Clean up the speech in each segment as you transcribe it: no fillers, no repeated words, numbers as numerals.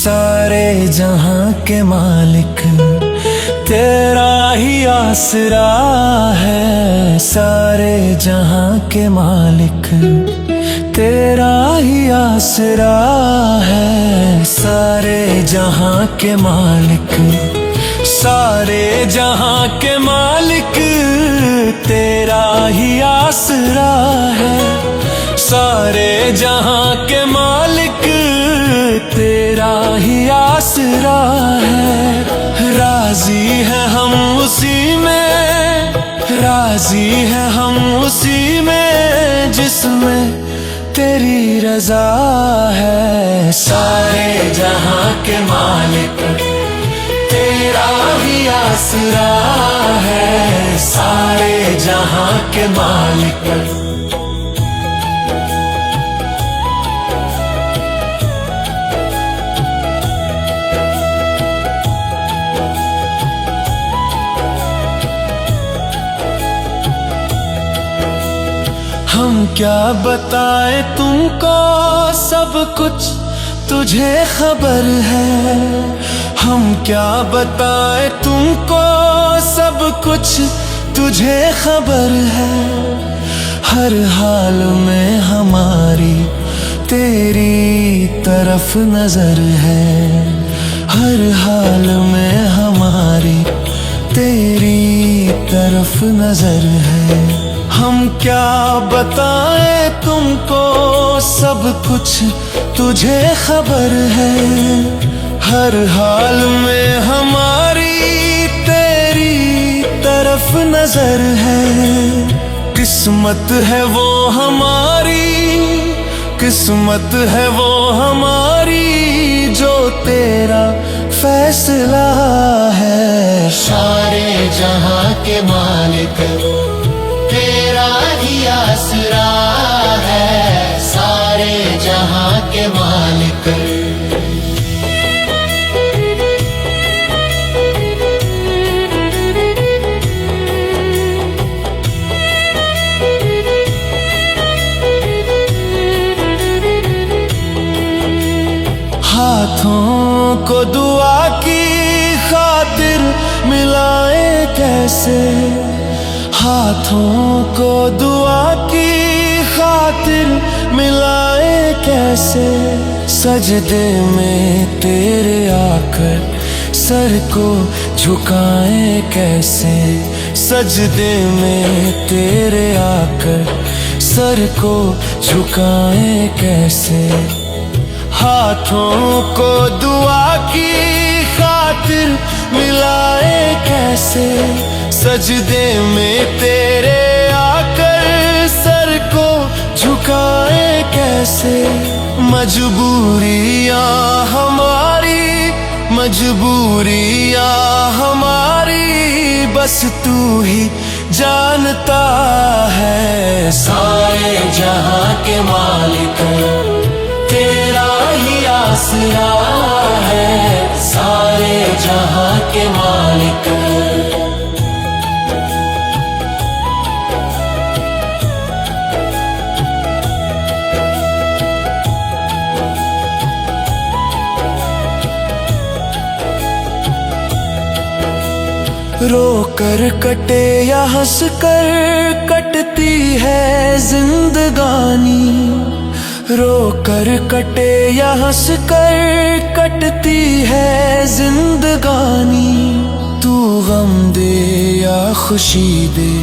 सारे जहां के मालिक तेरा ही आसरा है। सारे जहां के मालिक तेरा ही आसरा है। सारे जहां के मालिक, सारे जहां के मालिक तेरा ही आसरा है। सारे जहां के मालिक तेरा ही आसरा है। राजी है हम उसी में, राजी है हम उसी में जिसमें तेरी रजा है। सारे जहां के मालिक तेरा ही आसरा है। सारे जहां के मालिक, हम क्या बताए तुमको, सब कुछ तुझे खबर है। हम क्या बताए तुमको, सब कुछ तुझे खबर है। हर हाल में हमारी तेरी तरफ नजर है। हर हाल में हमारी तेरी तरफ नजर है। हम क्या बताएं तुमको, सब कुछ तुझे खबर है। हर हाल में हमारी तेरी तरफ नजर है। किस्मत है वो हमारी, किस्मत है वो हमारी जो तेरा फैसला है। सारे जहां के मालिक तेरा ही आसरा है। सारे जहां के मालिक, हाथों को दुआ की खातिर मिलाए कैसे। हाथों को दुआ की खातिर मिलाए कैसे। सजदे में तेरे आकर सर को झुकाए कैसे। सजदे में तेरे आकर सर को झुकाए कैसे। हाथों को दुआ की खातिर मिलाए कैसे। सजदे में तेरे आकर सर को झुकाए कैसे। मजबूरियां हमारी, मजबूरियां हमारी बस तू ही जानता है। सारे जहां के मालिक तेरा ही आसरा है। सारे जहां के मालिक, रो कर कटे या हंस कर कटती है जिंदगानी। रो कर कटे या हंस कर कटती है जिंदगानी। तू गम दे या खुशी दे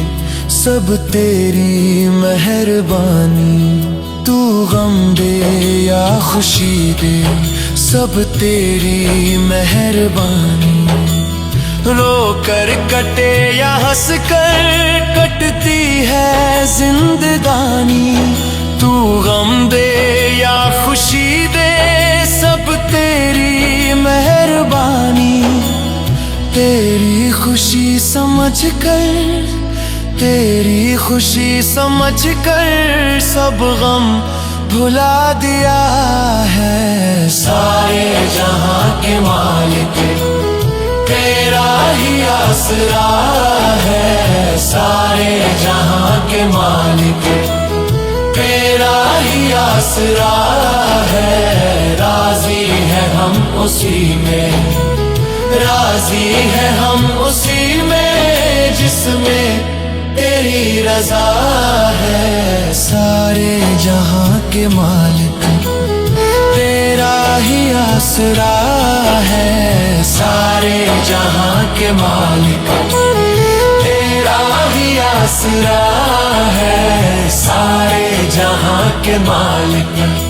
सब तेरी मेहरबानी। तू गम दे या खुशी दे सब तेरी मेहरबानी। रो कर कटे या हंस कर कटती है जिंदगानी। तू गम दे या खुशी दे सब तेरी मेहरबानी। तेरी खुशी समझ कर, तेरी खुशी समझ कर सब गम भुला दिया है। सारे जहां के तेरा ही आसरा है सारे जहां के मालिक, तेरा ही आसरा है, राजी है हम उसी में, राजी है हम उसी में जिसमें तेरी रजा है। सारे जहां के मालिक तेरा ही आसरा है, सारे जहां के मालिक तेरा ही आसरा है, सारे जहां के मालिक।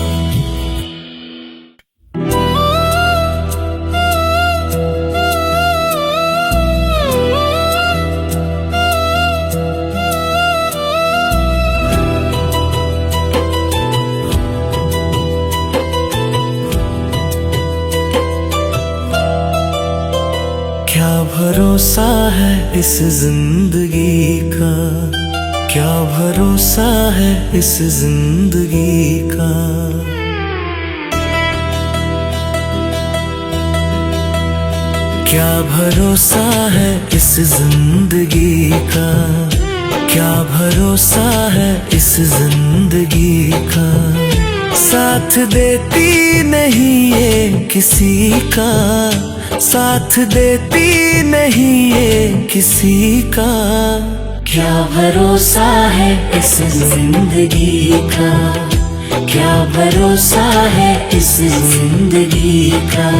क्या भरोसा है इस जिंदगी का, क्या भरोसा है इस जिंदगी का। क्या भरोसा है इस जिंदगी का, क्या भरोसा है इस जिंदगी का। साथ देती नहीं ये किसी का, साथ देती नहीं ये किसी का। क्या भरोसा है इस जिंदगी का, क्या भरोसा है इस जिंदगी का।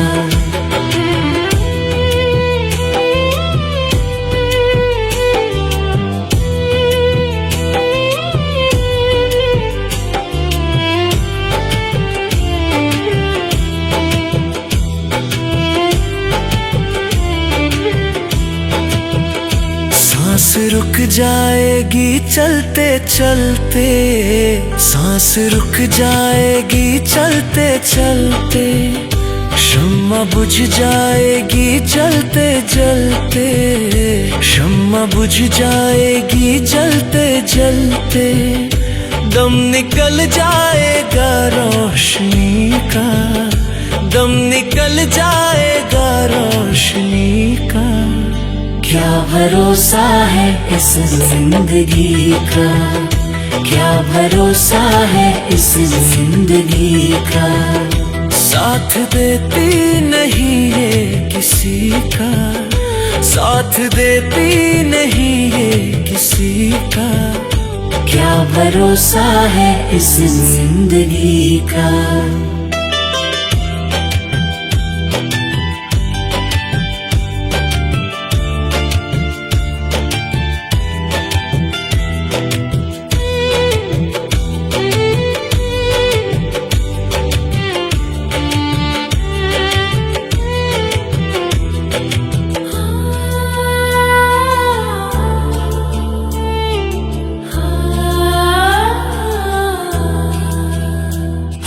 सांस रुक जाएगी चलते चलते, सांस रुक जाएगी चलते चलते। शम्मा बुझ जाएगी जलते जलते, शम्मा बुझ जाएगी जलते जलते। दम निकल जाएगा रोशनी का, दम निकल जाएगा रोशनी का। क्या भरोसा है इस जिंदगी का, क्या भरोसा है इस जिंदगी का। साथ देती नहीं ये किसी का, साथ देती नहीं ये किसी का। क्या भरोसा है इस जिंदगी का।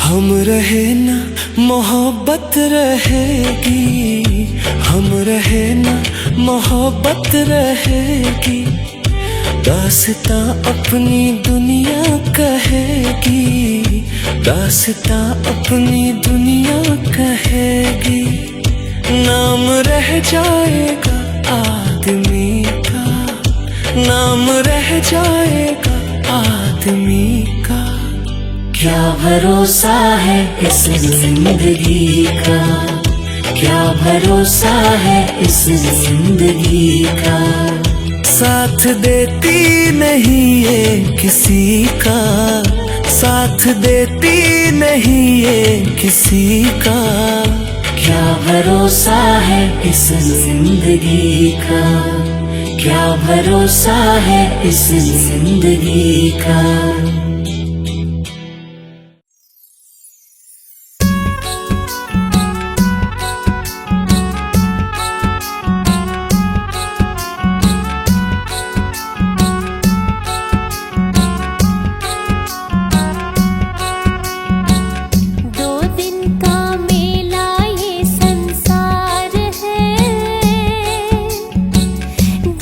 हम रहे ना मोहब्बत रहेगी, हम रहे ना मोहब्बत रहेगी। दास्तां अपनी दुनिया कहेगी, दास्तां अपनी दुनिया कहेगी। नाम रह जाएगा आदमी का, नाम रह जाएगा आदमी का। क्या भरोसा है इस जिंदगी का, क्या भरोसा है इस जिंदगी का। साथ देती नहीं ये किसी का, साथ देती नहीं ये किसी का। क्या भरोसा है इस जिंदगी का, क्या भरोसा है इस जिंदगी का।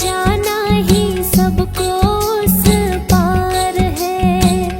जाना ही सबको उस पार है।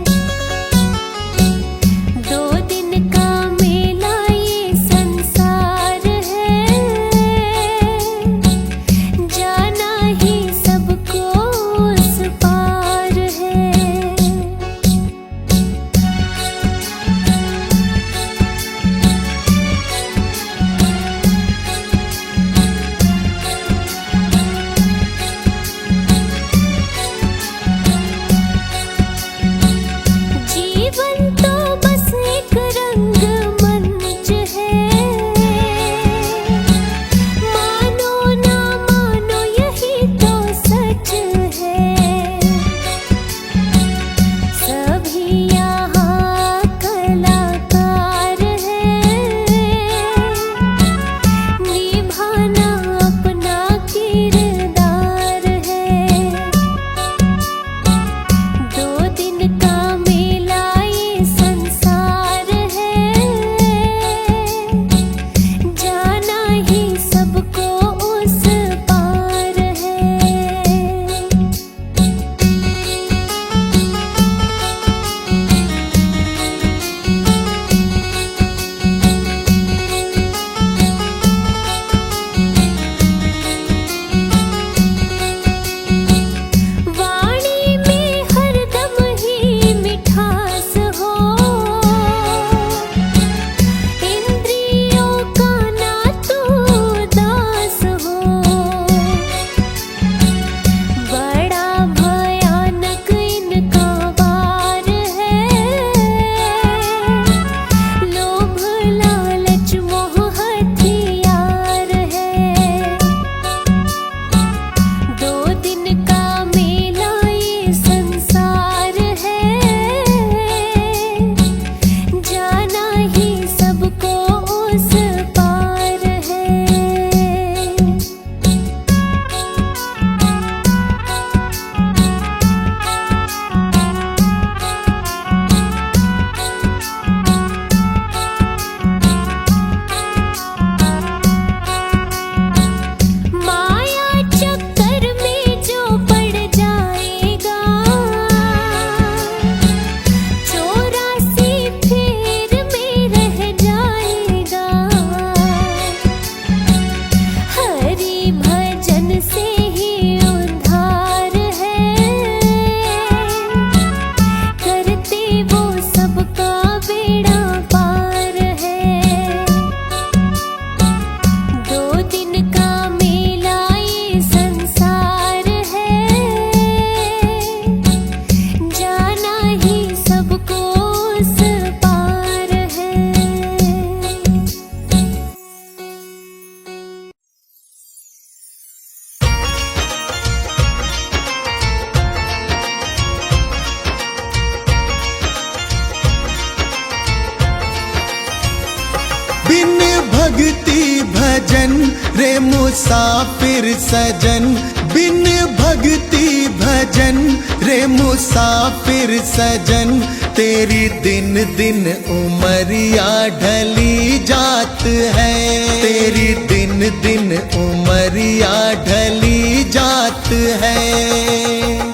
भक्ति भजन रे मुसाफिर सजन, बिन भक्ति भजन रे मुसाफिर सजन, तेरी दिन दिन उमरिया ढली जात है, तेरी दिन दिन उमरिया ढली जात है।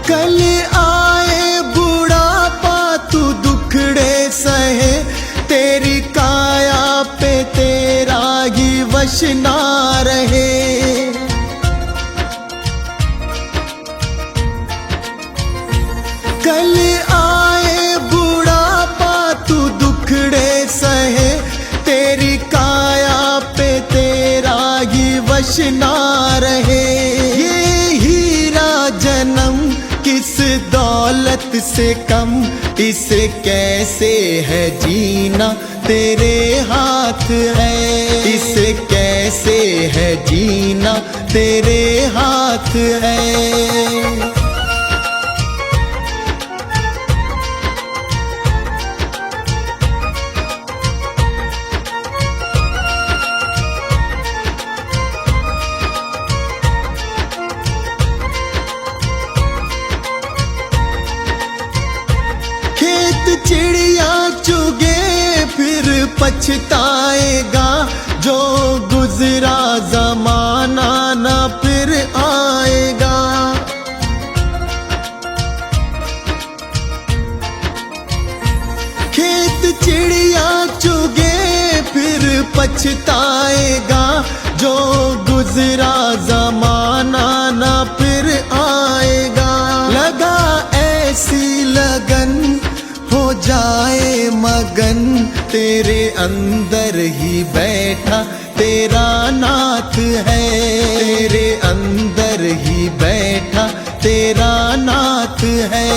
कल आए बुढ़ापा तू दुखड़े सहे, तेरी काया पे तेरा ही वश ना रहे। कल आए बुढ़ापा तू दुखड़े सहे, तेरी काया पे तेरा ही वश ना रहे। ये हीरा जन्म किस दौलत से कम, इसे कैसे है जीना तेरे हाथ है, इसे कैसे है जीना तेरे हाथ है। चिड़िया चुगे फिर पछताएगा, जो गुजरा जमाना न फिर आएगा। खेत चिड़िया चुगे फिर पछताएगा, जो गुजरा जमाना न फिर आएगा। लगा ऐसी लगन हो जाए मगन, तेरे अंदर ही बैठा तेरा नाथ है, तेरे अंदर ही बैठा तेरा नाथ है।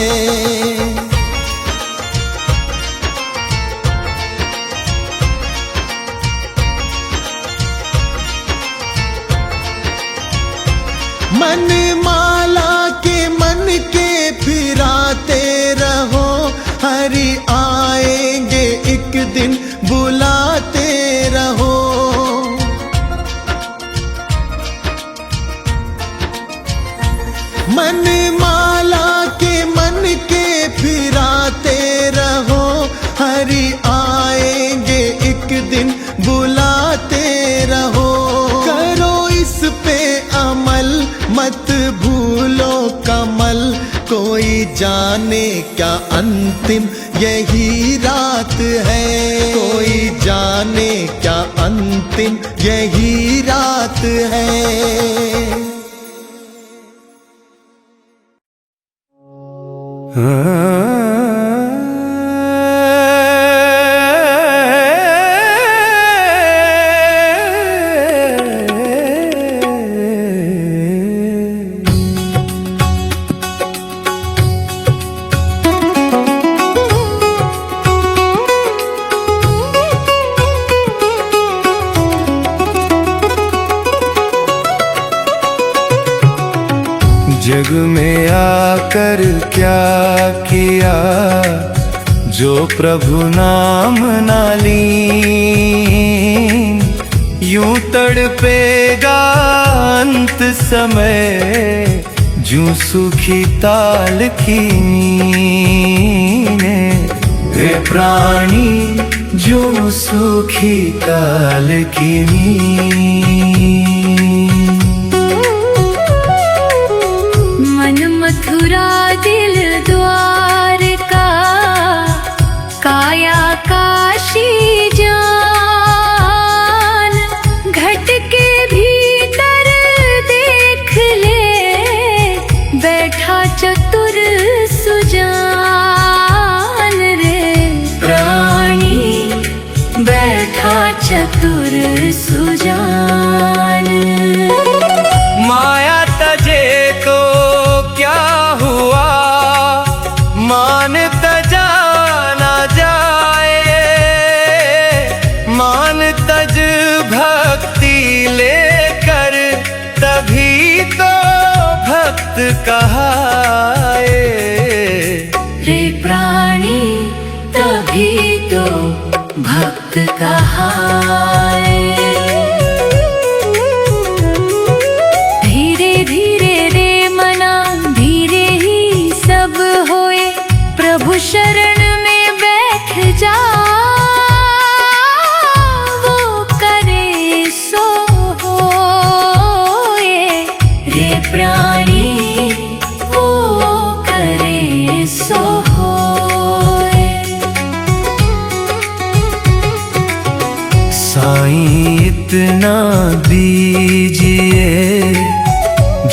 मन माला के मन के फिराते रहो, हरि आएंगे एक दिन बुलाते रहो। मन माला के मन के फिराते रहो, हरि आएंगे एक दिन बुलाते रहो। करो इस पे अमल मत भूलो कमल, कोई जाने क्या अंतिम यही रात है, कोई जाने क्या अंतिम यही रात है। जग में आकर क्या किया, जो प्रभु नाम ना लीन, यूं तड़पेगा अंत समय, जूं सूखी ताल की नींद। हे प्राणी जो सूखी ताल की नींद। मथुरा दिल द्वारका, काया काशी जान, घट के भीतर देख ले, बैठा चतुर सुजान रे प्राणी, बैठा चतुर सुजान। माया तजे तो क्या हुआ, मान मान तजा ना जाए, मान तज भक्ति लेकर, तभी तो भक्त कहाए। रे प्राणी तभी तो भक्त कहाए। धीरे धीरे रे मना, धीरे ही सब होए, प्रभु शरण में बैठ जा, वो करे सो होए। रे प्राणी वो करे सो होए। साईं इतना दीजिए,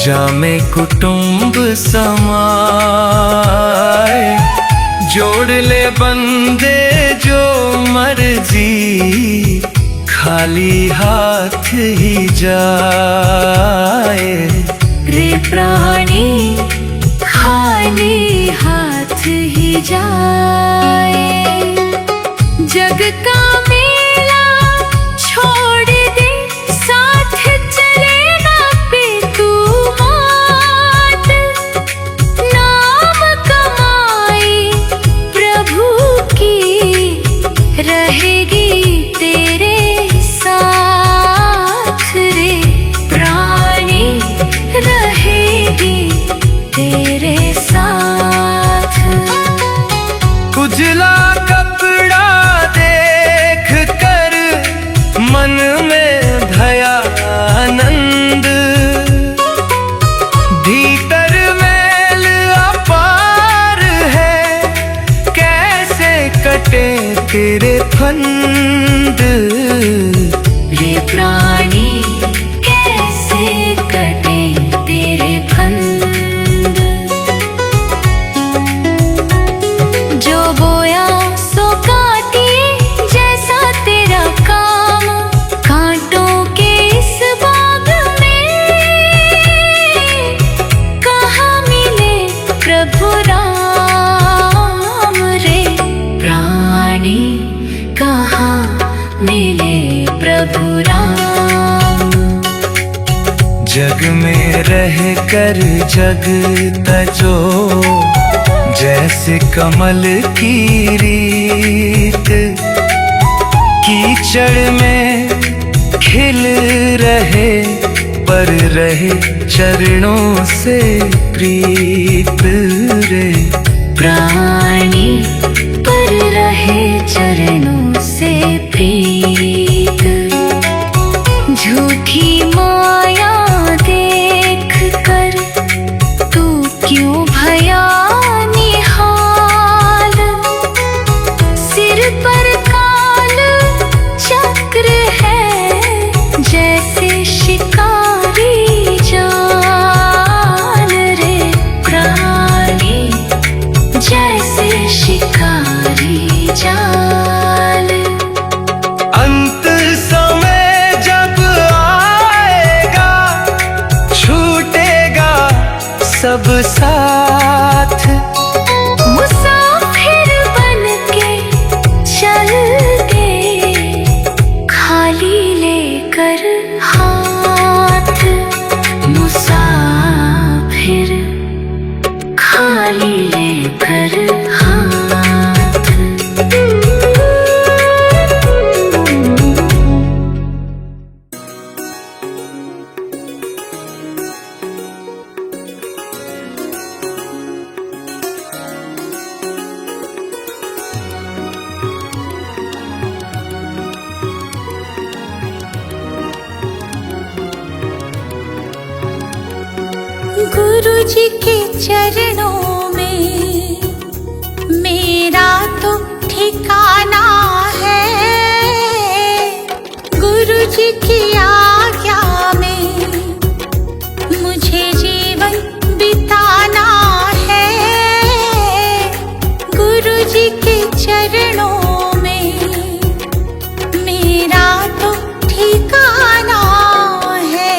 जामे कुटुंब समाए, जोड़ ले बंदे जो मर्जी, खाली हाथ ही जाए। रे प्राणी खाली हाथ ही जाए। जग का मेला छोड़ दे, साथ चले ना पे तू मात। नाम कमाई प्रभु की, रहेगी तेरे साथ। रे प्राणी रहेगी तेरे साथ। उजला कपड़ा देख कर मन में भया आनंद, भीतर मैल अपार है, कैसे कटे तेरे फंद। रे प्राणी कैसे कटे तेरे फंद। जो बोया सो काटे, जैसा तेरा काम, कांटों के इस बाग में कहाँ मिले प्रभु राम। रे प्राणी कहाँ मिले प्रभु राम। जग में रह कर जग तजो, जैसे कमल की रीत, कीचड़ में खिल रहे, पर रहे चरणों से प्रीत। रे प्राणी पर रहे चरणों से प्रीत। झूठी माया देख कर तू क्यों भया निहाल। सिर पर काल चक्र है, जैसे शिकारी जाल। रे प्राणी जैसे शिकारी जाल। अंत समय जब आएगा, छूटेगा सब साथ, मुसाफिर बन के चल दे, खाली लेकर हाथ। मुसाफिर खाली लेकर हाथ। गुरु जी के चरणों में मेरा तो ठिकाना है। गुरु जी की आज्ञा में मुझे जीवन बिताना है। गुरु जी के चरणों में मेरा तो ठिकाना है।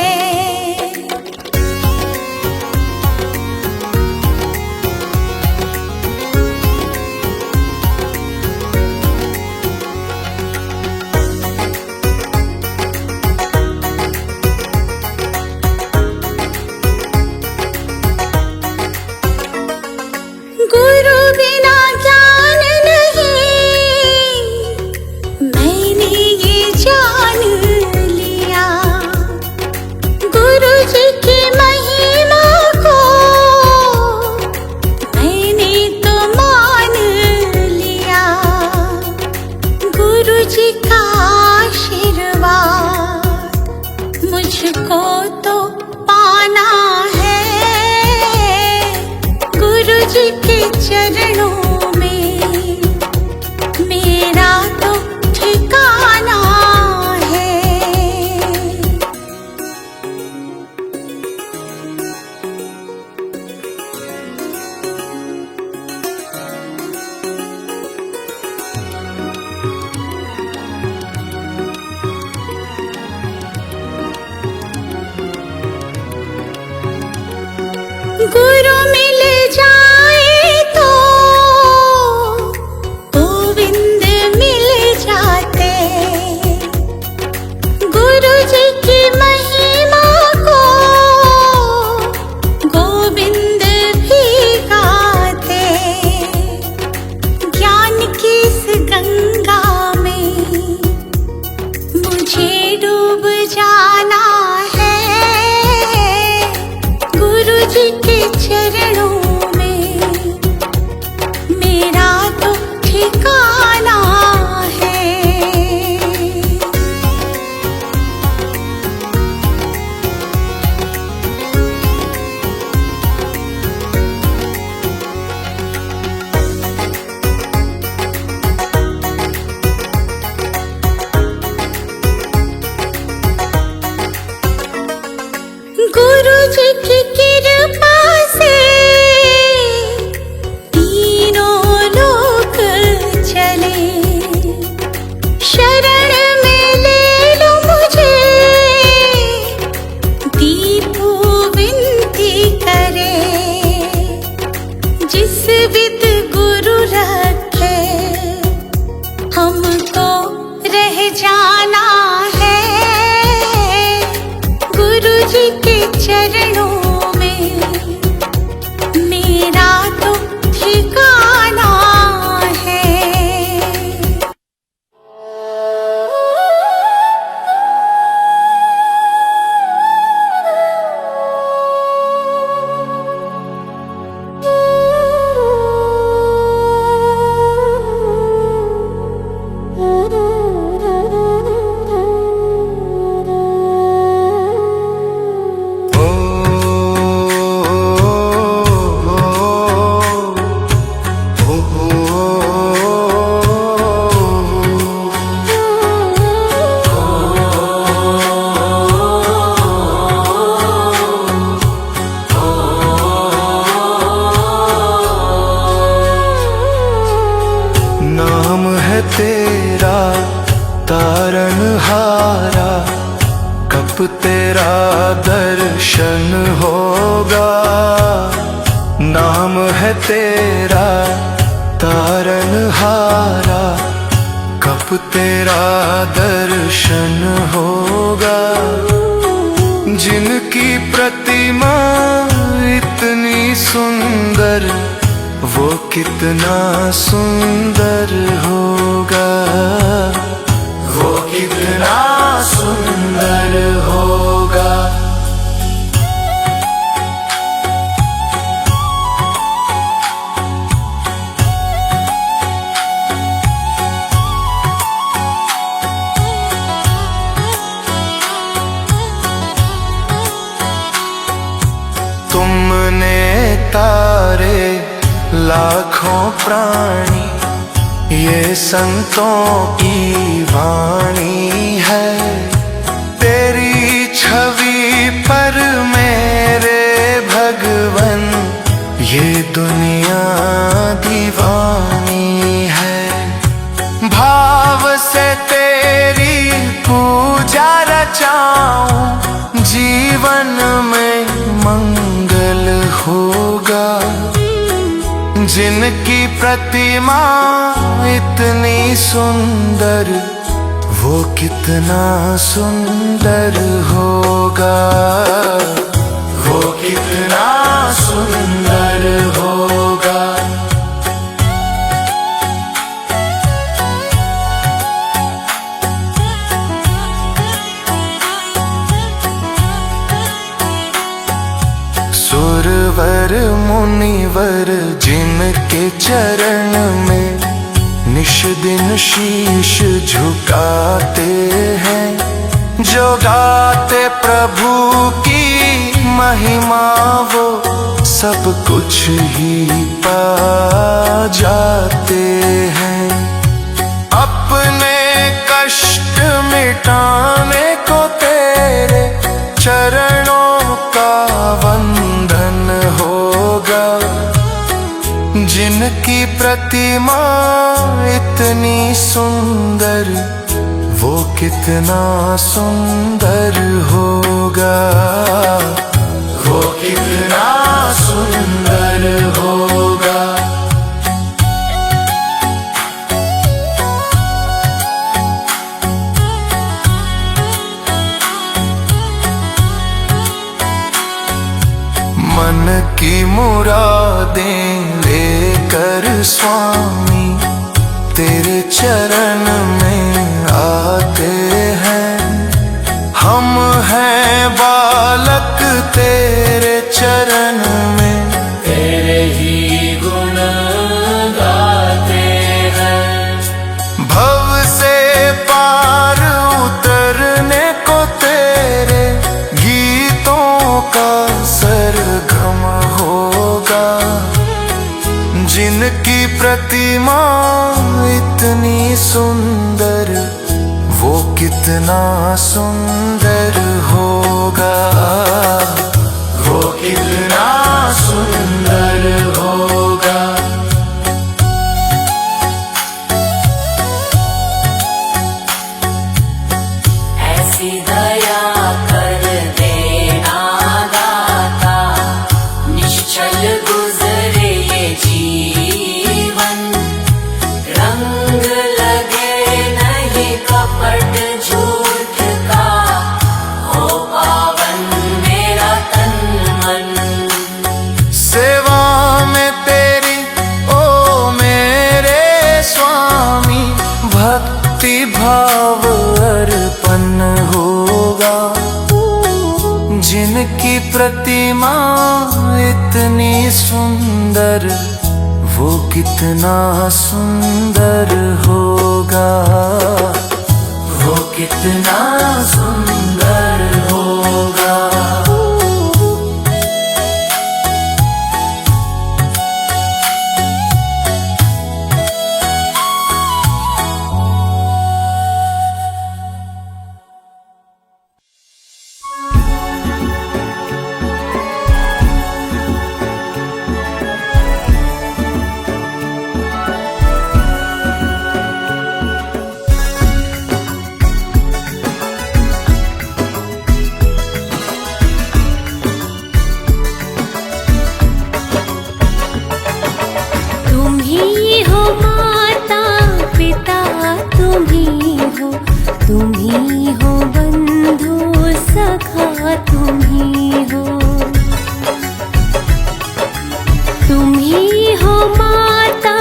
चरणों में मेरा तो ठिकाना है। गुरु मिल जाए तो गोविंद मिल जाते। गुरु जी की महिमा को गोविंद भी गाते। ज्ञान की इस गंगा में मुझे डूब जाना है। गुरु जी के चरणों में मेरा तो ठिकाना है। गुरु जी की कृपा से तीनों लोक चले। शरण में ले लो मुझे दीपू विनती करे। जिस विद गुरु रखे हमको रह जाना है। गुरु जी के चरणों में मेरा तो ठिकाना है। नाम है तेरा तारनहारा, कब तेरा दर्शन होगा। नाम है तेरा तारनहारा, कब तेरा दर्शन होगा। जिनकी प्रतिमा इतनी सुंदर, वो कितना सुंदर होगा। वो कितना सुंदर होगा। तुमने तारे लाखों प्राणी, ये संतों की वाणी है। तेरी छवि पर मेरे भगवन, ये दुनिया दीवानी है। भाव से तेरी पूजा रचाऊं, जीवन में मंगल होगा। जिनकी प्रतिमा इतनी सुंदर, वो कितना सुंदर होगा। वो कितना सुंदर होगा। सुरवर मुनिवर जिनके चरण में निश दिन शीश झुकाते हैं, जो गाते प्रभु की महिमा वो सब कुछ ही पा जाते हैं। अपने कष्ट मिटाने को तेरे चरणों का वंदन होगा। जिनकी प्रतिमा इतनी सुंदर, वो कितना सुंदर होगा, वो कितना सुंदर होगा। मन की मुरादें लेकर स्वामी तेरे चरण में आते हैं। हम हैं बालक तेरे चरण में, तेरे ही गुण गाते हैं। भव से पार उतरने को तेरे गीतों का सरगम होगा। जिनकी प्रतिमा इतनी सुंदर, वो कितना सुंदर होगा, वो कितना सुंदर होगा। ऐसी दया कर देना दाता, निश्चल गुजरे ये जीवन। रंग लगे नहीं कपट झूठ का, हो पावन मेरा तन मन। सेवा में तेरी ओ मेरे स्वामी, भक्ति भाव अर्पण होगा। जिनकी प्रतिमा इतनी सुंदर, वो कितना सुंदर होगा, वो कितना सुंदर होगा। तुम्ही हो बंधु सखा, तुम्ही हो, तुम्ही हो माता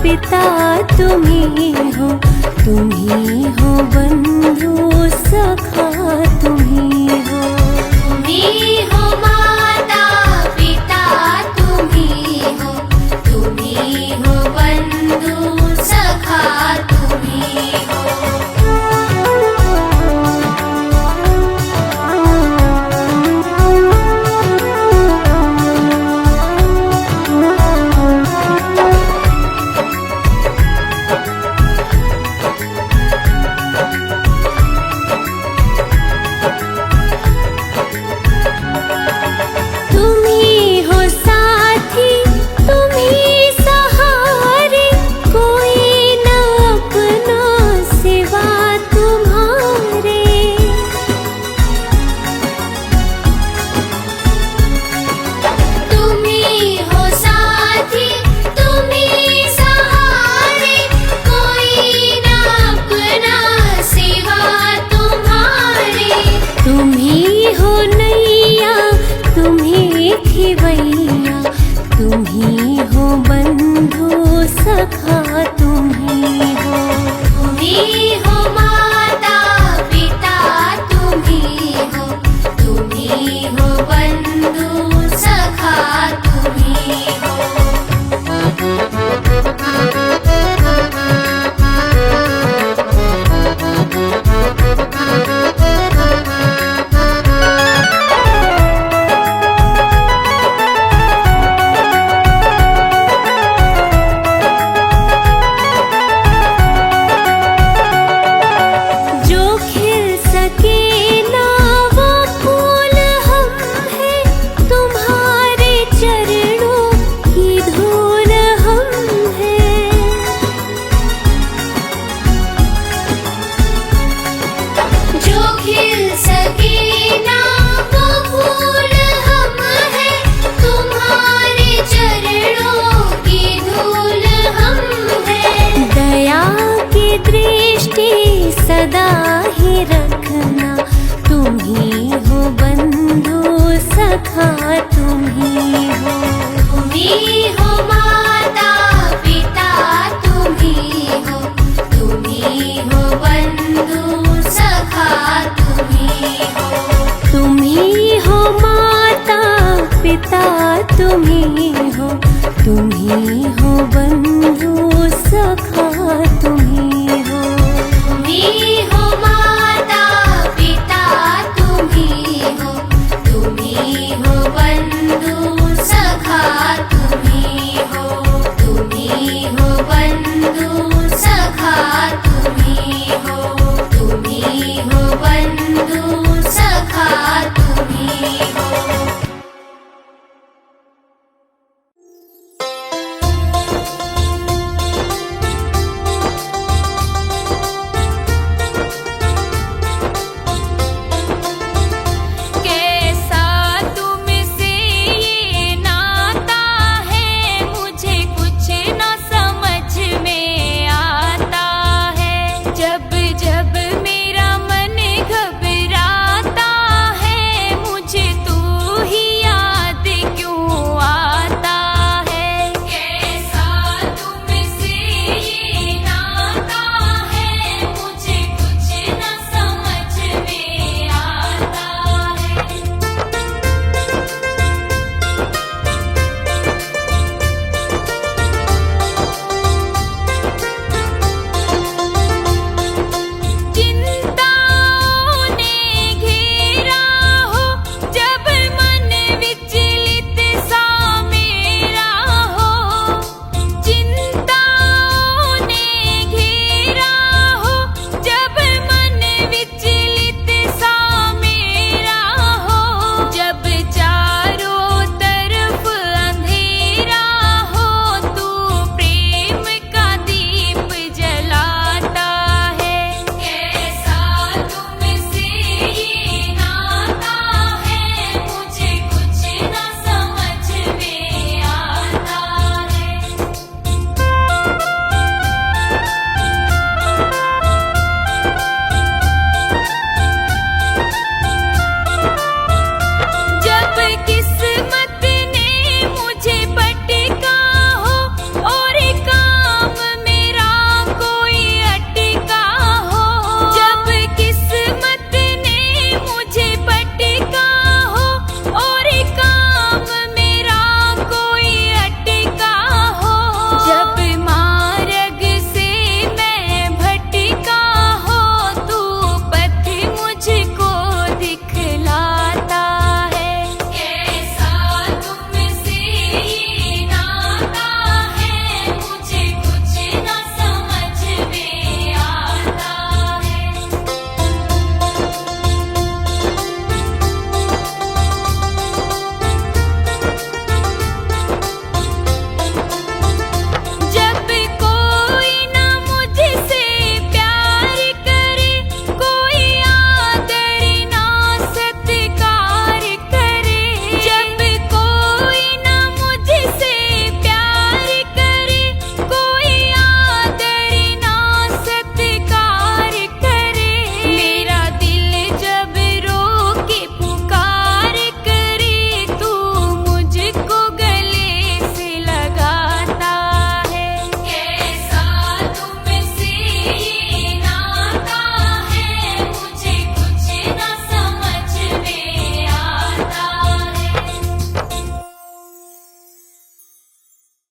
पिता, तुम्ही हो बंधु सखा, तुम्ही हो। तुम्ही हो माता पिता, तुम्ही हो बंधु सखा, तुम्ही हो। अपनी